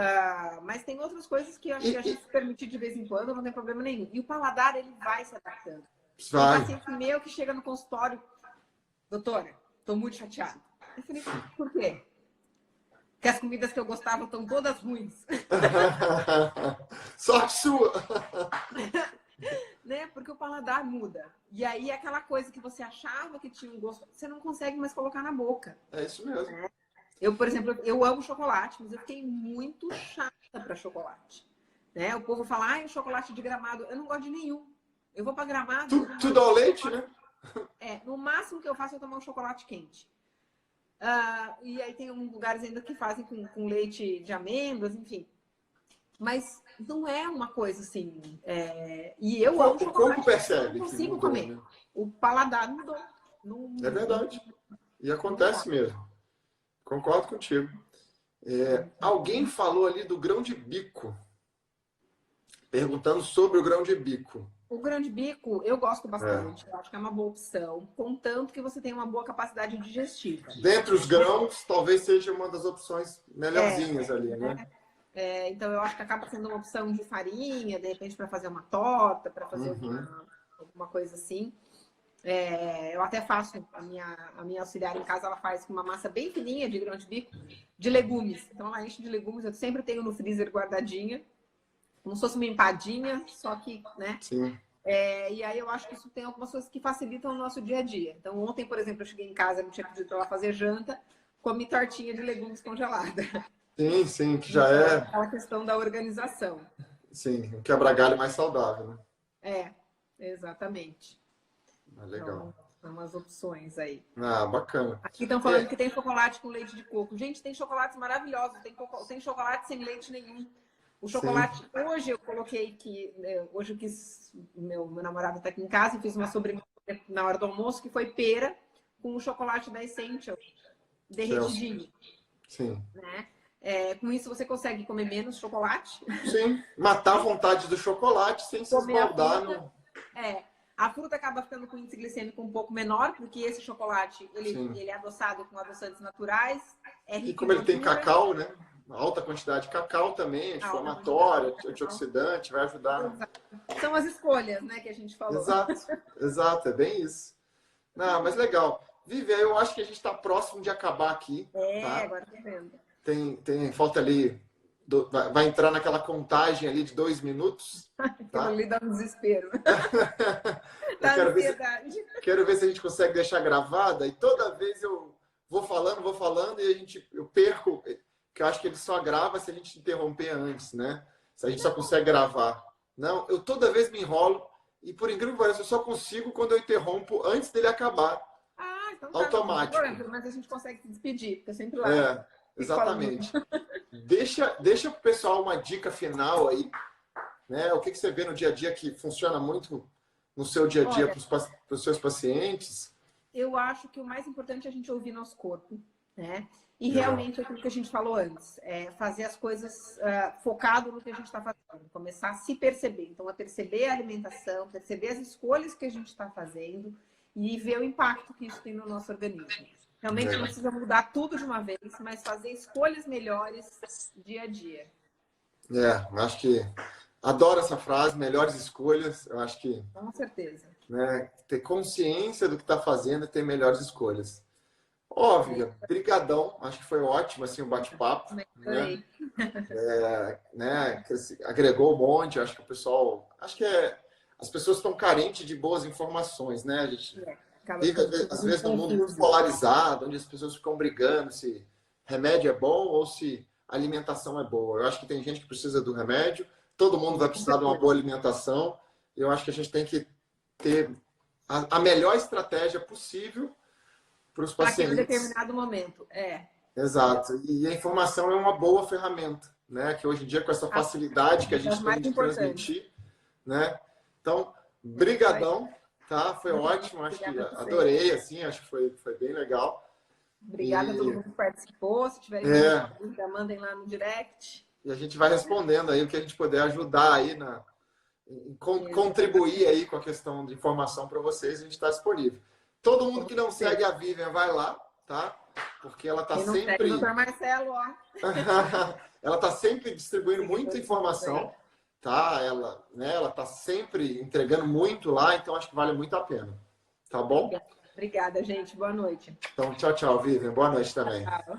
mas tem outras coisas que eu acho que a gente se permitir de vez em quando, não tem problema nenhum. E o paladar, ele vai se adaptando. Tem um paciente meu que chega no consultório, doutora, estou muito chateado. Eu falei, por quê? Porque as comidas que eu gostava estão todas ruins. Sorte sua! Né? Porque o paladar muda. E aí, aquela coisa que você achava que tinha um gosto, você não consegue mais colocar na boca. É isso mesmo. Eu, por exemplo, eu amo chocolate, mas eu fiquei muito chata para chocolate. Né? O povo fala, o chocolate de Gramado. Eu não gosto de nenhum. Eu vou para Gramado... Tudo ao leite, né? No máximo que eu faço é tomar um chocolate quente. E aí tem lugares ainda que fazem com leite de amêndoas, enfim. Mas não é uma coisa assim... E eu amo chocolate. O corpo percebe. Eu não consigo comer. Né? O paladar mudou. É verdade. E acontece mesmo. Concordo contigo. Alguém falou ali do grão de bico. Perguntando sobre o grão de bico. O grão de bico, eu gosto bastante. Eu acho que é uma boa opção, contanto que você tenha uma boa capacidade digestiva. Dentre os grãos, talvez seja uma das opções melhorzinhas ali, né? Então, eu acho que acaba sendo uma opção de farinha, de repente, para fazer uma torta, para fazer alguma coisa assim. Eu até faço, a minha auxiliar em casa, ela faz com uma massa bem fininha de grão de bico, de legumes. Então, ela enche de legumes, eu sempre tenho no freezer guardadinha, como se fosse uma empadinha, só que, né? Sim. E aí eu acho que isso tem algumas coisas que facilitam o nosso dia a dia. Então, ontem, por exemplo, eu cheguei em casa, não tinha pedido para ela fazer janta, comi tortinha de legumes congelada. Sim, que já é... Aquela questão da organização. Sim, o quebra-galho mais saudável, né? Exatamente. Legal. Então, são as opções aí. Bacana. Aqui estão falando que tem chocolate com leite de coco. Gente, tem chocolates maravilhosos. Tem chocolate sem leite nenhum. O chocolate, hoje eu coloquei que... Hoje eu quis... Meu namorado está aqui em casa e fiz uma sobremesa na hora do almoço, que foi pera com o chocolate da Essential derretidinho. Sim. Né? Com isso, você consegue comer menos chocolate. Sim, matar a vontade do chocolate sem se Comer a esbaldar fruta. no... A fruta acaba ficando com índice glicêmico um pouco menor, porque esse chocolate, Sim. ele é adoçado com adoçantes naturais, é E rico como em ele tem gordura. cacau, né? Alta quantidade de cacau também, anti-inflamatório, antioxidante, vai ajudar. São as escolhas, né, que a gente falou. Exato, é bem isso. Não, mas legal. Vivi, eu acho que a gente está próximo de acabar aqui. Tá? Agora tô vendo. Falta ali, vai entrar naquela contagem ali de 2 minutos. Aquilo Tá? ali dá um desespero. Eu quero ver se a gente consegue deixar gravada e toda vez eu vou falando e eu perco, que eu acho que ele só grava se a gente interromper antes, né? Se a gente só consegue gravar. Não, eu toda vez me enrolo e por incrível que pareça, eu só consigo quando eu interrompo antes dele acabar. Então automático. Não, mas a gente consegue se despedir, porque eu sempre lá. Exatamente. Deixa pro pessoal uma dica final aí, né? O que você vê no dia a dia que funciona muito no seu dia a dia para os seus pacientes? Eu acho que o mais importante é a gente ouvir nosso corpo, né? E realmente aquilo que a gente falou antes, fazer as coisas focado no que a gente está fazendo, começar a se perceber. Então, a perceber a alimentação, perceber as escolhas que a gente está fazendo e ver o impacto que isso tem no nosso organismo. Realmente não precisa mudar tudo de uma vez, mas fazer escolhas melhores dia a dia. Acho que adoro essa frase, melhores escolhas. Eu acho que... Com certeza. Né, ter consciência do que está fazendo e ter melhores escolhas. Vivian, brigadão. Acho que foi ótimo assim, o bate-papo. Né, agregou um monte. Acho que o pessoal... as pessoas estão carentes de boas informações, né? A gente vive, às vezes, num mundo muito polarizado, onde as pessoas ficam brigando se remédio é bom ou se alimentação é boa. Eu acho que tem gente que precisa do remédio, todo mundo vai precisar de uma boa alimentação. Eu acho que a gente tem que ter a melhor estratégia possível para os pacientes. Para aquele determinado momento. Exato. E a informação é uma boa ferramenta, né? Que hoje em dia, com essa facilidade que a gente tem de transmitir, né? Então, brigadão, tá? Foi ótimo, acho que adorei, assim, acho que foi bem legal. Obrigada a todo mundo que participou. Se tiverem dúvida, mandem lá no direct. E a gente vai respondendo aí o que a gente puder ajudar aí contribuir aí com a questão de informação para vocês, a gente está disponível. Todo mundo que não segue a Vivian, vai lá, tá? Porque ela está sempre... Doutor Marcelo, ela está sempre distribuindo muita informação, tá? Ela está sempre entregando muito lá, então acho que vale muito a pena. Tá bom? Obrigada, gente. Boa noite. Então, tchau, Vivian. Boa noite também. Tchau.